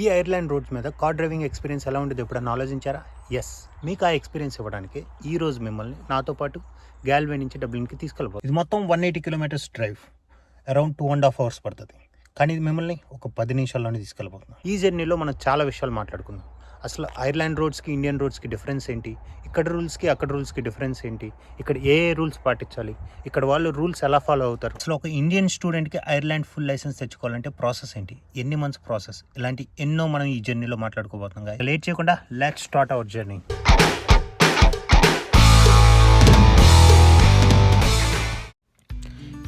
ఈ Ireland roads మీద car driving experience ఎలా ఉండేది ఎప్పుడన్నా ఆలోచించారా? ఎస్, మీకు ఆ ఎక్స్పీరియన్స్ ఇవ్వడానికి ఈరోజు మిమ్మల్ని నాతో పాటు గ్యాల్వే నుంచి డబ్లిన్కి తీసుకెళ్ళిపోతుంది. ఇది మొత్తం 180 కిలోమీటర్స్ డ్రైవ్, అరౌండ్ 2.5 hours పడుతుంది. కానీ ఇది మిమ్మల్ని ఒక 10 నిమిషాల్లోనే తీసుకెళ్ళిపోతుంది. ఈ జర్నీలో మనం చాలా విషయాలు మాట్లాడుకుందాం. అసలు ఐర్లాండ్ రోడ్స్కి ఇండియన్ రోడ్స్కి డిఫరెన్స్ ఏంటి, ఇక్కడ రూల్స్కి అక్కడ రూల్స్కి డిఫరెన్స్ ఏంటి, ఇక్కడ ఏ రూల్స్ పాటించాలి, ఇక్కడ వాళ్ళు రూల్స్ ఎలా ఫాలో అవుతారు, అసలు ఒక ఇండియన్ స్టూడెంట్కి ఐర్లాండ్ ఫుల్ లైసెన్స్ తెచ్చుకోవాలంటే ప్రాసెస్ ఏంటి, ఎన్ని మంత్స్ ప్రాసెస్, ఇలాంటి ఎన్నో మనం ఈ జర్నీలో మాట్లాడుకోబోతున్నాం. లేట్ చేయకుండా let's start our journey.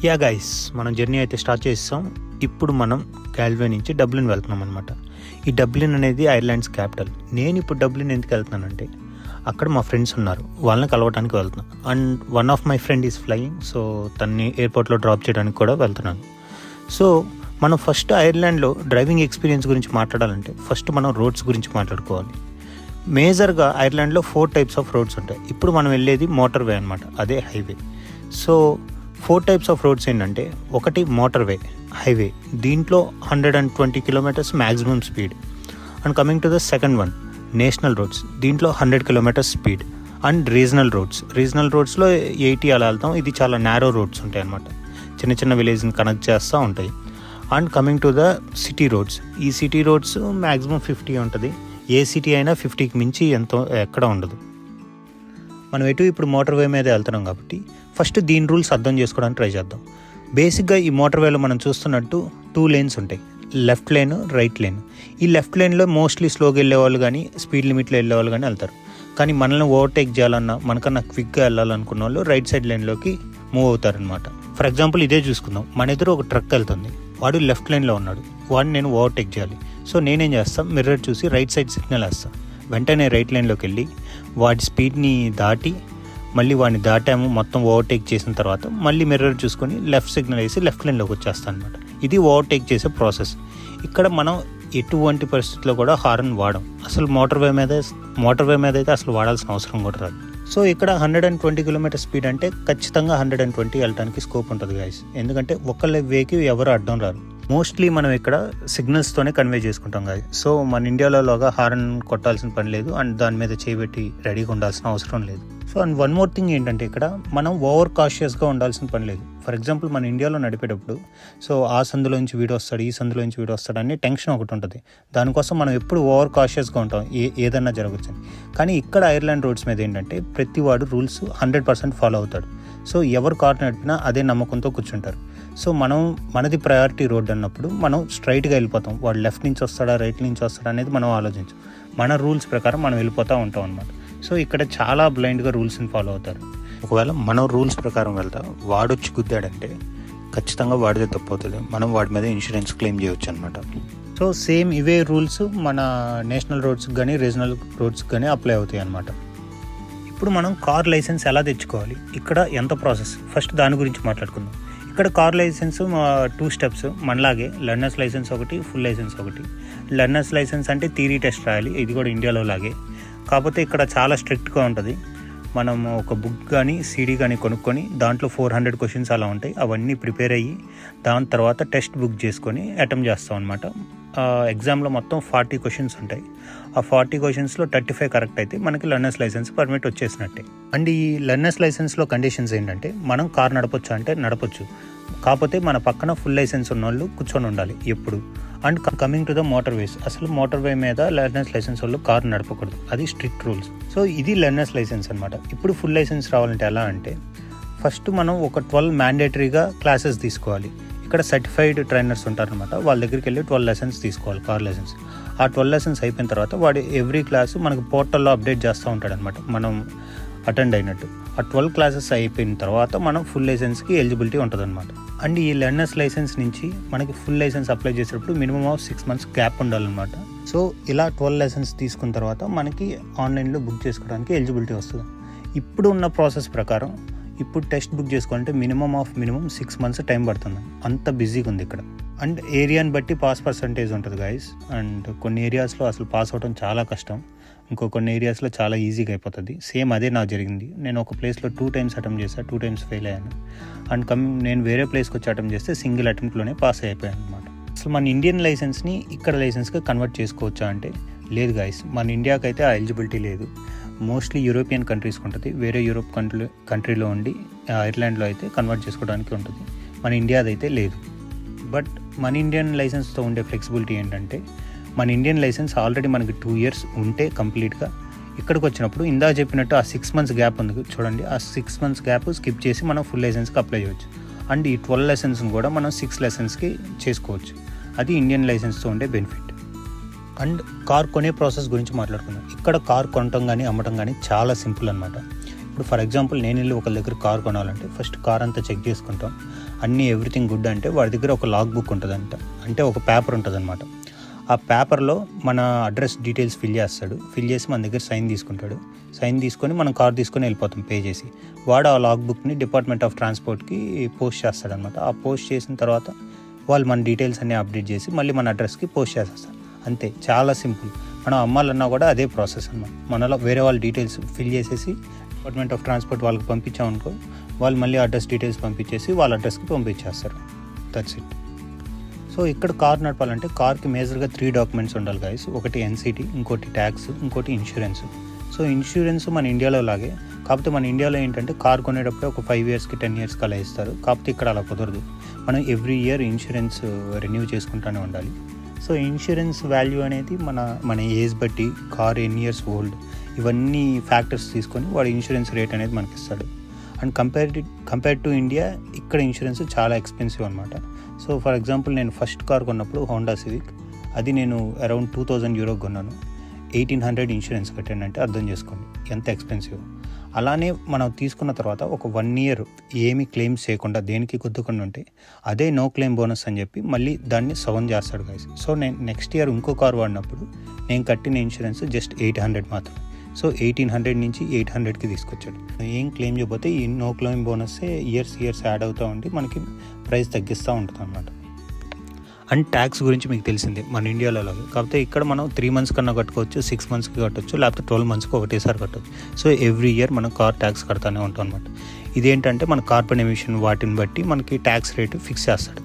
Yeah guys, మనం జర్నీ అయితే స్టార్ట్ చేస్తాం. ఇప్పుడు మనం గ్యాల్వే నుంచి డబ్లిన్ వెళ్తున్నాం అనమాట. ఈ డబ్లిన్ అనేది ఐర్లాండ్స్ క్యాపిటల్. నేను ఇప్పుడు డబ్లిన్ ఎందుకు వెళ్తున్నానంటే అక్కడ మా ఫ్రెండ్స్ ఉన్నారు, వాళ్ళని కలవడానికి వెళ్తున్నాను. And one of my friend is flying, so తన్ని ఎయిర్పోర్ట్లో డ్రాప్ చేయడానికి కూడా వెళ్తున్నాను. సో మనం ఫస్ట్ ఐర్లాండ్లో డ్రైవింగ్ ఎక్స్పీరియన్స్ గురించి మాట్లాడాలంటే ఫస్ట్ మనం రోడ్స్ గురించి మాట్లాడుకోవాలి. మేజర్గా ఐర్లాండ్లో 4 types ఆఫ్ రోడ్స్ ఉంటాయి. ఇప్పుడు మనం వెళ్ళేది మోటార్ వే అనమాట, అదే highway. So 4 types of roads ఏంటంటే, ఒకటి మోటార్ వే, హైవే, దీంట్లో 120 kilometers maximum speed. And coming to the second one, national roads, దీంట్లో 100 kilometers స్పీడ్. అండ్ రీజనల్ రోడ్స్లో 80 అలా వెళ్తాం. ఇది చాలా నేరో రోడ్స్ ఉంటాయి అన్నమాట, చిన్న చిన్న విలేజ్ని కనెక్ట్ చేస్తూ ఉంటాయి. And coming to the city roads, ఈ సిటీ రోడ్స్ మ్యాక్సిమం 50 ఉంటుంది. ఏ సిటీ అయినా 50కి మించి ఎంతో ఎక్కడ ఉండదు. మనం ఇప్పుడు మోటార్ వే మీద వెళ్తున్నాం కాబట్టి ఫస్ట్ దీని రూల్స్ అర్థం చేసుకోవడానికి ట్రై చేద్దాం. బేసిక్గా ఈ మోటార్ వేలో మనం చూస్తున్నట్టు 2 lanes ఉంటాయి, లెఫ్ట్ లేన్, రైట్ లేన్. ఈ లెఫ్ట్ లేన్లో మోస్ట్లీ స్లోగా వెళ్ళేవాళ్ళు కానీ స్పీడ్ లిమిట్లో వెళ్ళేవాళ్ళు కానీ వెళ్తారు. కానీ మనల్ని ఓవర్టేక్ చేయాలన్నా, మనకన్నా క్విక్గా వెళ్ళాలనుకున్న వాళ్ళు రైట్ సైడ్ లైన్లోకి మూవ్ అవుతారనమాట. ఫర్ ఎగ్జాంపుల్ ఇదే చూసుకుందాం, మన ఎదురు ఒక ట్రక్ వెళ్తుంది, వాడు లెఫ్ట్ లైన్లో ఉన్నాడు, వాడిని నేను ఓవర్టేక్ చేయాలి. సో నేనేం చేస్తాను, మిర్రర్ చూసి రైట్ సైడ్ సిగ్నల్ వేస్తాను. వెంటనే రైట్ లైన్లోకి వెళ్ళి వాడి స్పీడ్ని దాటి, మళ్ళీ వాడిని దాటాము మొత్తం ఓవర్టేక్ చేసిన తర్వాత మళ్ళీ మిర్రర్ చూసుకొని లెఫ్ట్ సిగ్నల్ వేసి లెఫ్ట్ లైన్లోకి వచ్చేస్తాను అనమాట. ఇది ఓవర్టేక్ చేసే ప్రాసెస్. ఇక్కడ మనం ఎటువంటి పరిస్థితుల్లో కూడా హార్న్ వాడం. అసలు మోటార్ వే మీద అయితే అసలు వాడాల్సిన అవసరం కూడా రాదు. సో ఇక్కడ 120 kilometers స్పీడ్ అంటే ఖచ్చితంగా 120 వెళ్ళడానికి స్కోప్ ఉంటుంది గైస్. ఎందుకంటే ఒకళ్ళ వేకి ఎవరు అడ్డం రారు. మోస్ట్లీ మనం ఇక్కడ సిగ్నల్స్తోనే కన్వే చేసుకుంటాం గైస్. సో మన ఇండియాలోగా హార్న్ కొట్టాల్సిన పని లేదు, అండ్ దాని మీద చేయబెట్టి రెడీగా ఉండాల్సిన అవసరం లేదు. So and one more thing ఏంటంటే, ఇక్కడ మనం ఓవర్ కాషియస్గా ఉండాల్సిన పని లేదు. ఫర్ ఎగ్జాంపుల్ మన ఇండియాలో నడిపేటప్పుడు సో ఆ సందులోంచి వీడు వస్తాడు, ఈ సందులోంచి వీడు వస్తాడు అనే టెన్షన్ ఒకటి ఉంటుంది. దానికోసం మనం ఎప్పుడు ఓవర్ కాషియస్గా ఉంటాం, ఏదన్నా జరగచ్చు. కానీ ఇక్కడ ఐర్లాండ్ రోడ్స్ మీద ఏంటంటే ప్రతి వాడు రూల్స్ 100% ఫాలో అవుతాడు. సో ఎవరు కార్ నడిపినా అదే నమ్మకంతో కూర్చుంటారు. సో మనది ప్రయారిటీ రోడ్ అన్నప్పుడు మనం స్ట్రైట్గా వెళ్ళిపోతాం. వాడు లెఫ్ట్ నుంచి వస్తాడా రైట్ నుంచి వస్తాడా అనేది మనం ఆలోచించాం. మన రూల్స్ ప్రకారం మనం వెళ్ళిపోతూ ఉంటాం అన్నమాట. సో ఇక్కడ చాలా బ్లైండ్గా రూల్స్ని ఫాలో అవుతారు. ఒకవేళ మనం రూల్స్ ప్రకారం వెళ్తా వాడు వచ్చి గుద్దాడంటే ఖచ్చితంగా వాడిదే తప్పు అవుతుంది. మనం వాడి మీద ఇన్సూరెన్స్ క్లెయిమ్ చేయవచ్చు అనమాట. సో సేమ్ ఇవే రూల్స్ మన నేషనల్ రోడ్స్కి కానీ రీజనల్ రోడ్స్కి కానీ అప్లై అవుతాయి అన్నమాట. ఇప్పుడు మనం కార్ లైసెన్స్ ఎలా తెచ్చుకోవాలి, ఇక్కడ ఎంత ప్రాసెస్, ఫస్ట్ దాని గురించి మాట్లాడుకుందాం. ఇక్కడ కార్ లైసెన్స్ 2 steps మనలాగే, లెర్నర్స్ లైసెన్స్ ఒకటి, ఫుల్ లైసెన్స్ ఒకటి. లెర్నర్స్ లైసెన్స్ అంటే థియరీ టెస్ట్ రాయాలి, ఇది కూడా ఇండియాలో లాగే. కాకపోతే ఇక్కడ చాలా స్ట్రిక్ట్గా ఉంటుంది. మనం ఒక బుక్ కానీ సీడీ కానీ కొనుక్కొని దాంట్లో 400 questions అలా ఉంటాయి, అవన్నీ ప్రిపేర్ అయ్యి దాని తర్వాత టెస్ట్ బుక్ చేసుకొని అటెంప్ట్ చేస్తాం అనమాట. ఎగ్జామ్లో మొత్తం 40 questions ఉంటాయి. ఆ 40 questionsలో 35 కరెక్ట్ అయితే మనకి లెర్నర్స్ లైసెన్స్ పర్మిట్ వచ్చేసినట్టే. అండ్ ఈ లెర్నర్స్ లైసెన్స్లో కండిషన్స్ ఏంటంటే, మనం కార్ నడపొచ్చు అంటే నడపొచ్చు, కాకపోతే మన పక్కన ఫుల్ లైసెన్స్ ఉన్న వాళ్ళు కూర్చొని ఉండాలి ఎప్పుడు. And coming to the motorways, అసలు మోటార్ వే మీద లెర్నర్స్ లైసెన్స్ వాళ్ళు కార్ నడపకూడదు, అది స్ట్రిక్ట్ రూల్స్. సో ఇది లెర్నర్స్ లైసెన్స్ అనమాట. ఇప్పుడు ఫుల్ లైసెన్స్ రావాలంటే ఎలా అంటే, ఫస్ట్ మనం ఒక 12 మ్యాండేటరీగా క్లాసెస్ తీసుకోవాలి. ఇక్కడ సర్టిఫైడ్ ట్రైనర్స్ ఉంటారనమాట, వాళ్ళ దగ్గరికి వెళ్ళి 12 lessons తీసుకోవాలి, కార్ లైసెన్స్. ఆ 12 lessons అయిపోయిన తర్వాత వాడు ఎవ్రీ క్లాస్ మనకు పోర్టల్లో అప్డేట్ చేస్తూ ఉంటాడనమాట, మనం అటెండ్ అయినట్టు. ఆ 12 classes అయిపోయిన తర్వాత మనం ఫుల్ లైసెన్స్కి ఎలిజిబిలిటీ ఉంటుంది అనమాట. అండ్ ఈ లెర్నర్స్ లైసెన్స్ నుంచి మనకి ఫుల్ లైసెన్స్ అప్లై చేసేటప్పుడు మినిమం ఆఫ్ 6 months గ్యాప్ ఉండాలన్నమాట. సో ఇలా 12 lessons తీసుకున్న తర్వాత మనకి ఆన్లైన్లో బుక్ చేసుకోవడానికి ఎలిజిబిలిటీ వస్తుంది. ఇప్పుడు ఉన్న ప్రాసెస్ ప్రకారం ఇప్పుడు టెస్ట్ బుక్ చేసుకోవాలంటే మినిమం 6 months టైం పడుతుంది, అంత బిజీగా ఉంది ఇక్కడ. అండ్ ఏరియాని బట్టి పాస్ పర్సంటేజ్ ఉంటుంది గైస్. అండ్ కొన్ని ఏరియాస్లో అసలు పాస్ అవడం చాలా కష్టం, కొన్ని ఏరియాస్లో చాలా ఈజీగా అయిపోతుంది. సేమ్ అదే నాకు జరిగింది. నేను ఒక ప్లేస్లో 2 times అటెంప్ట్ చేశాను, 2 times ఫెయిల్ అయ్యాను. అండ్ నేను వేరే ప్లేస్కి వచ్చి అటెంప్ట్ చేస్తే సింగిల్ అటెంప్ట్లోనే పాస్ అయిపోయాను అనమాట. అసలు మన ఇండియన్ లైసెన్స్ని ఇక్కడ లైసెన్స్గా కన్వర్ట్ చేసుకోవచ్చా అంటే లేదు గాయస్, మన ఇండియాకి అయితే ఆ ఎలిజిబిలిటీ లేదు. మోస్ట్లీ యూరోపియన్ కంట్రీస్కి ఉంటుంది, వేరే యూరోప్ కంట్రీలో ఉండి ఐర్లాండ్లో అయితే కన్వర్ట్ చేసుకోవడానికి ఉంటుంది. మన ఇండియాది అయితే లేదు. బట్ మన ఇండియన్ లైసెన్స్తో ఉండే ఫ్లెక్సిబిలిటీ ఏంటంటే మన ఇండియన్ లైసెన్స్ ఆల్రెడీ మనకి 2 years ఉంటే కంప్లీట్గా ఇక్కడికి వచ్చినప్పుడు ఇందా చెప్పినట్టు ఆ 6 months గ్యాప్ ఉంది చూడండి, ఆ 6 months గ్యాప్ స్కిప్ చేసి మనం ఫుల్ లైసెన్స్కి అప్లై చేయవచ్చు. అండ్ ఈ 12 lessonsని కూడా మనం 6 lessonsకి చేసుకోవచ్చు. అది ఇండియన్ లైసెన్స్తో ఉండే బెనిఫిట్. అండ్ కార్ కొనే ప్రాసెస్ గురించి మాట్లాడుకుందాం. ఇక్కడ కార్ కొనటం కానీ అమ్మటం కానీ చాలా సింపుల్ అనమాట. ఇప్పుడు ఫర్ ఎగ్జాంపుల్ నేను వెళ్ళి ఒకరి దగ్గర కార్ కొనాలంటే ఫస్ట్ కార్ అంతా చెక్ చేసుకుంటాం, అన్నీ ఎవ్రీథింగ్ గుడ్ అంటే వాడి దగ్గర ఒక లాగ్ బుక్ ఉంటుందంట, అంటే ఒక పేపర్ ఉంటుంది అనమాట. ఆ పేపర్లో మన అడ్రస్ డీటెయిల్స్ ఫిల్ చేసి మన దగ్గర సైన్ తీసుకుంటాడు. సైన్ తీసుకొని మనం కార్ తీసుకొని వెళ్ళిపోతాం పే చేసి. వాడు ఆ లాగ్ బుక్ని డిపార్ట్మెంట్ ఆఫ్ ట్రాన్స్పోర్ట్కి పోస్ట్ చేస్తాడనమాట. ఆ పోస్ట్ చేసిన తర్వాత వాళ్ళు మన డీటెయిల్స్ అన్నీ అప్డేట్ చేసి మళ్ళీ మన అడ్రస్కి పోస్ట్ చేసేస్తారు. అంతే, చాలా సింపుల్. మనం అమ్మాలన్నా కూడా అదే ప్రాసెస్ అన్నమాట. మనలో వేరే వాళ్ళ డీటెయిల్స్ ఫిల్ చేసేసి డిపార్ట్మెంట్ ఆఫ్ ట్రాన్స్పోర్ట్ వాళ్ళకి పంపించామనుకో, వాళ్ళు మళ్ళీ అడ్రస్ డీటెయిల్స్ పంపించేసి వాళ్ళ అడ్రస్కి పంపించేస్తారు. That's it. సో ఇక్కడ కార్ నడపాలంటే కార్కి మేజర్గా 3 documents ఉండాలి గాయస్. ఒకటి NCT, ఇంకోటి ట్యాక్స్, ఇంకోటి ఇన్సూరెన్స్. సో ఇన్సూరెన్స్ మన ఇండియాలో లాగే, కాకపోతే మన ఇండియాలో ఏంటంటే కార్ కొనేటప్పుడే ఒక 5 yearsకి 10 yearsకి అలా ఇస్తారు. కాకపోతే ఇక్కడ అలా కుదరదు. మనం ఎవ్రీ ఇయర్ ఇన్సూరెన్స్ రెన్యూ చేసుకుంటూనే ఉండాలి. సో ఇన్సూరెన్స్ వాల్యూ అనేది మన ఏజ్ బట్టి, కార్ ఎన్ని ఇయర్స్ ఓల్డ్, ఇవన్నీ ఫ్యాక్టర్స్ తీసుకొని వాడు ఇన్సూరెన్స్ రేట్ అనేది మనకి ఇస్తాడు. అండ్ కంపేర్ టు ఇండియా ఇక్కడ ఇన్సూరెన్స్ చాలా ఎక్స్పెన్సివ్ అనమాట. సో ఫర్ ఎగ్జాంపుల్ నేను ఫస్ట్ కార్ కొన్నప్పుడు హోండా సివిక్, అది నేను అరౌండ్ 2000 euro కొన్నాను. 1800 ఇన్సూరెన్స్ కట్టాను అంటే అర్థం చేసుకోండి ఎంత ఎక్స్పెన్సివ్. అలానే మనం తీసుకున్న తర్వాత ఒక 1 year ఏమీ క్లెయిమ్స్ చేయకుండా దేనికి గుద్దుకుండా ఉంటే అదే నో క్లెయిమ్ బోనస్ అని చెప్పి మళ్ళీ దాన్ని సవన్ చేస్తాడు గైస్. సో నేను నెక్స్ట్ ఇయర్ ఇంకో కార్ వాడినప్పుడు నేను కట్టిన ఇన్సూరెన్స్ జస్ట్ 800 మాత్రమే. సో 1800 నుంచి 800కి తీసుకొచ్చాడు. ఏం క్లెయిమ్ చేయకపోతే ఈ నో క్లెయిమ్ బోనస్సే ఇయర్స్ యాడ్ అవుతూ ఉండి మనకి ప్రైస్ తగ్గిస్తూ ఉంటుంది అన్నమాట. అండ్ ట్యాక్స్ గురించి మీకు తెలిసిందే మన ఇండియాలో లాగా, కాకపోతే ఇక్కడ మనం 3 months కన్నా కట్టుకోవచ్చు, 6 monthsకి కట్టవచ్చు, లేకపోతే 12 monthsకి ఒకటేసారి కట్టవచ్చు. సో ఎవ్రీ ఇయర్ మనం కార్ ట్యాక్స్ కడతానే ఉంటాం అనమాట. ఇదేంటంటే మన కార్బన్ ఎమిషన్ వాటిని బట్టి మనకి ట్యాక్స్ రేటు ఫిక్స్ చేస్తాడు.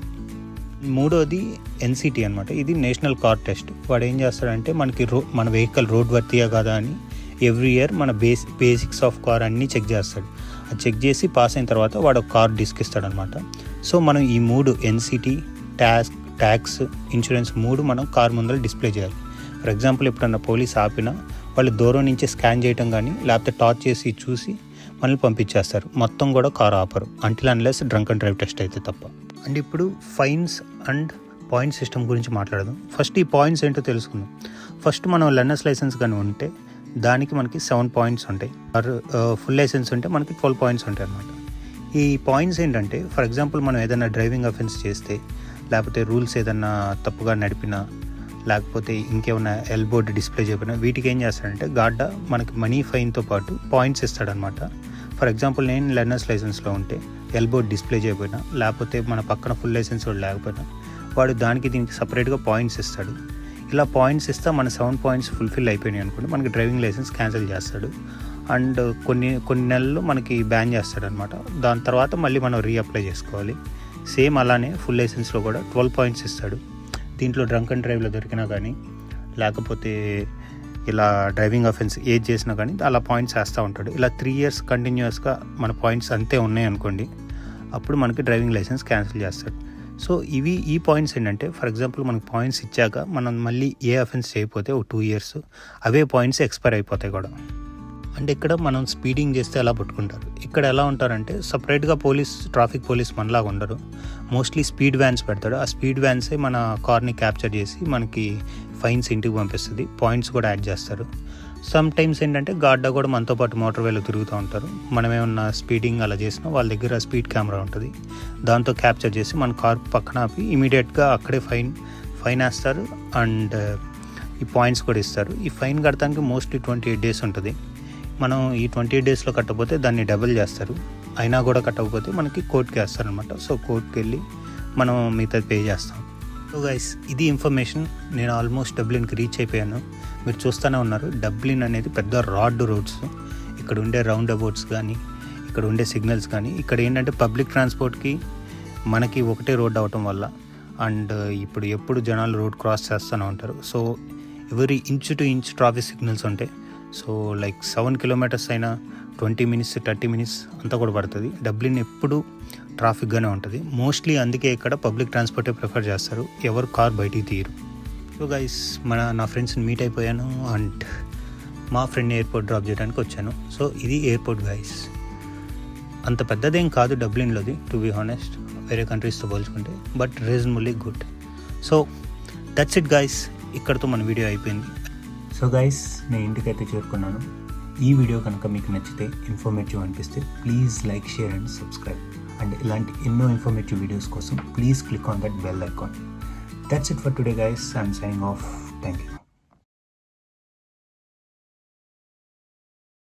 మూడోది NCT అనమాట. ఇది నేషనల్ కార్ టెస్ట్. వాడు ఏం చేస్తాడంటే మనకి మన వెహికల్ రోడ్ వర్తియా కదా అని ఎవ్రీ ఇయర్ మన బేసిక్స్ ఆఫ్ కార్ అన్నీ చెక్ చేస్తాడు. అది చెక్ చేసి పాస్ అయిన తర్వాత వాడు ఒక కార్ డిస్క్ ఇస్తాడు అనమాట. సో మనం ఈ 3 NCT, ట్యాక్స్, ఇన్సూరెన్స్ 3 మనం కార్ ముందర డిస్ప్లే చేయాలి. ఫర్ ఎగ్జాంపుల్ ఎప్పుడన్నా పోలీస్ ఆపినా వాళ్ళు దూరం నుంచి స్కాన్ చేయడం కానీ లేకపోతే టార్చ్ చేసి చూసి మనల్ని పంపించేస్తారు. మొత్తం కూడా కార్ ఆపరు until unless drunk and drive test అయితే తప్ప. అండ్ ఇప్పుడు ఫైన్స్ అండ్ పాయింట్ సిస్టమ్ గురించి మాట్లాడదాం. ఫస్ట్ ఈ పాయింట్స్ ఏంటో తెలుసుకుందాం. ఫస్ట్ మనం లెర్నర్స్ లైసెన్స్ కానీ ఉంటే దానికి మనకి 7 points ఉంటాయి. ఫుల్ లైసెన్స్ ఉంటే మనకి 12 points ఉంటాయి అన్నమాట. ఈ పాయింట్స్ ఏంటంటే ఫర్ ఎగ్జాంపుల్ మనం ఏదైనా డ్రైవింగ్ అఫెన్స్ చేస్తే, లేకపోతే రూల్స్ ఏదన్నా తప్పుగా నడిపినా, లేకపోతే ఇంకేమైనా ఎల్బోర్డ్ డిస్ప్లే చేయకపోయినా వీటికి ఏం చేస్తాడంటే గాడ్డ మనకి మనీ ఫైన్తో పాటు పాయింట్స్ ఇస్తాడనమాట. ఫర్ ఎగ్జాంపుల్ నేను లెర్నర్స్ లైసెన్స్లో ఉంటే ఎల్బోర్డ్ డిస్ప్లే చేయకపోయినా, లేకపోతే మన పక్కన ఫుల్ లైసెన్స్ వాడు లేకపోయినా వాడు దీనికి సపరేట్గా పాయింట్స్ ఇస్తాడు. ఇలా పాయింట్స్ ఇస్తా మన 7 points ఫుల్ఫిల్ అయిపోయినాయి అనుకోండి, మనకి డ్రైవింగ్ లైసెన్స్ క్యాన్సిల్ చేస్తాడు. అండ్ కొన్ని నెలలు మనకి బ్యాన్ చేస్తాడు అనమాట. దాని తర్వాత మళ్ళీ మనం రీఅప్లై చేసుకోవాలి. సేమ్ అలానే ఫుల్ లైసెన్స్లో కూడా 12 points ఇస్తాడు. దీంట్లో డ్రంక్ అండ్ డ్రైవ్లో దొరికినా కానీ, లేకపోతే ఇలా డ్రైవింగ్ అఫెన్స్ ఏజ్ చేసినా కానీ అలా పాయింట్స్ వేస్తూ ఉంటాడు. ఇలా 3 years కంటిన్యూస్గా మన పాయింట్స్ అంతే ఉన్నాయి అనుకోండి, అప్పుడు మనకి డ్రైవింగ్ లైసెన్స్ క్యాన్సిల్ చేస్తాడు. సో ఈ పాయింట్స్ ఏంటంటే ఫర్ ఎగ్జాంపుల్ మనకి పాయింట్స్ ఇచ్చాక మనం మళ్ళీ ఏ అఫెన్స్ చేయకపోతే ఒక 2 years అవే పాయింట్స్ ఎక్స్పైర్ అయిపోతాయి కూడా. అంటే ఇక్కడ మనం స్పీడింగ్ చేస్తే ఎలా పట్టుకుంటారు, ఇక్కడ ఎలా ఉంటారంటే సపరేట్గా ట్రాఫిక్ పోలీస్ మనలాగా ఉండరు. మోస్ట్లీ స్పీడ్ వ్యాన్స్ పెడతాడు. ఆ స్పీడ్ వ్యాన్సే మన కార్ని క్యాప్చర్ చేసి మనకి ఫైన్స్ ఇంటికి పంపిస్తుంది, పాయింట్స్ కూడా యాడ్ చేస్తారు. సమ్ టైమ్స్ ఏంటంటే గాడ్డా కూడా మనతో పాటు మోటార్ వేలో తిరుగుతూ ఉంటారు. మనం ఏమన్నా స్పీడింగ్ అలా చేసినా వాళ్ళ దగ్గర స్పీడ్ కెమెరా ఉంటుంది, దాంతో క్యాప్చర్ చేసి మన కార్ పక్కన ఆపి ఇమీడియట్గా అక్కడే ఫైన్ వేస్తారు. అండ్ ఈ పాయింట్స్ కూడా ఇస్తారు. ఈ ఫైన్ కట్టడానికి మోస్ట్లీ 28 days ఉంటుంది. మనం ఈ 28 daysలో కట్టకపోతే దాన్ని డబుల్ చేస్తారు. అయినా కూడా కట్టకపోతే మనకి కోర్టుకి వేస్తారనమాట. సో కోర్టుకి వెళ్ళి మనం మిగతాది పే చేస్తాం. సో గైస్, ఇది ఇన్ఫర్మేషన్. నేను ఆల్మోస్ట్ డబ్లిన్కి రీచ్ అయిపోయాను. మీరు చూస్తూనే ఉన్నారు, డబ్లిన్ అనేది పెద్ద రోడ్స్. ఇక్కడ ఉండే రౌండ్ అబౌట్స్ కానీ, ఇక్కడ ఉండే సిగ్నల్స్ కానీ, ఇక్కడ ఏంటంటే పబ్లిక్ ట్రాన్స్పోర్ట్కి మనకి ఒకటే రోడ్ అవటం వల్ల అండ్ ఇప్పుడు ఎప్పుడు జనాలు రోడ్ క్రాస్ చేస్తూనే ఉంటారు. So every inch to inch traffic signals ఉంటాయి. సో లైక్ 7 కిలోమీటర్స్ అయినా 20 మినిట్స్ 30 మినిట్స్ అంతా కూడా పడుతుంది. డబ్లిన్ ఎప్పుడు ట్రాఫిక్గానే ఉంటుంది మోస్ట్లీ. అందుకే ఇక్కడ పబ్లిక్ ట్రాన్స్పోర్టే ప్రిఫర్ చేస్తారు, ఎవరు కార్ బయటికి తీయరు. సో గైస్ నా ఫ్రెండ్స్ని మీట్ అయిపోయాను అండ్ మా ఫ్రెండ్ని ఎయిర్పోర్ట్ డ్రాప్ చేయడానికి వచ్చాను. సో ఇది ఎయిర్పోర్ట్ గైస్. అంత పెద్దదేం కాదు డబ్లిన్లోది, టు బీ హానెస్ట్, వేరే కంట్రీస్తో పోల్చుకుంటే, but reasonably good. So that's it guys, ఇక్కడితో మన వీడియో అయిపోయింది. సో గైస్ నేను ఇంటికైతే చేరుకున్నాను. ఈ వీడియో కనుక మీకు నచ్చితే, ఇన్ఫర్మేటివ్ అనిపిస్తే please like, share and subscribe. And ఇలాంటి ఎన్నో ఇన్ఫర్మేటివ్ వీడియోస్ కోసం please click on that bell icon. That's it for today guys. I'm signing off. Thank you.